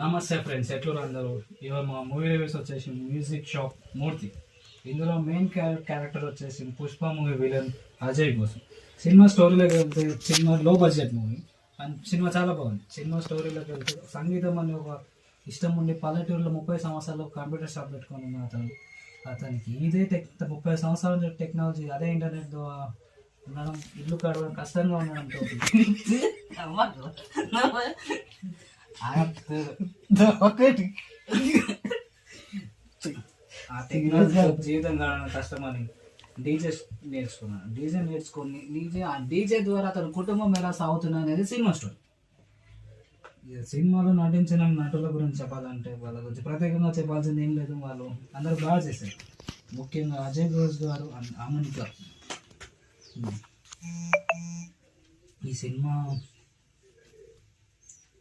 నమస్తే ఫ్రెండ్స్, ఎట్లు అందరూ. ఇవాళ మా మూవీ రివ్యూస్ వచ్చేసి మ్యూజిక్ షాప్ మూర్తి. ఇందులో మెయిన్ క్యారెక్టర్ వచ్చేసి పుష్ప మూవీ విలన్ అజయ్ కోసం. సినిమా స్టోరీలోకి వెళ్తే సినిమా లో బడ్జెట్ మూవీ అండ్ సినిమా చాలా బాగుంది. సినిమా స్టోరీలోకి వెళ్తే సంగీతం అనే ఒక ఇష్టం ఉండి పల్లెటూరులో 30 సంవత్సరాలు కంప్యూటర్ షాప్ పెట్టుకొని ఉన్న అతనికి ఇదే 30 సంవత్సరాల నుంచి టెక్నాలజీ, అదే ఇంటర్నెట్ ఉండడం, ఇల్లు కడవడం కష్టంగా ఉండడంతో ఒకటి ఆ టెక్నాలజీ జీవితం కావడం కష్టమని డీజే నేర్చుకున్నాను. డీజే ద్వారా అతని కుటుంబం ఎలా సాగుతున్నా అనేది సినిమా స్టోరీ. సినిమాలో నటించిన నటుల గురించి చెప్పాలంటే వాళ్ళ గురించి ప్రత్యేకంగా చెప్పాల్సింది ఏం లేదు. వాళ్ళు అందరూ బాగా చేశారు. ముఖ్యంగా అజయ్ ఘోష్ గారు అండ్ అమనిక. ఈ సినిమా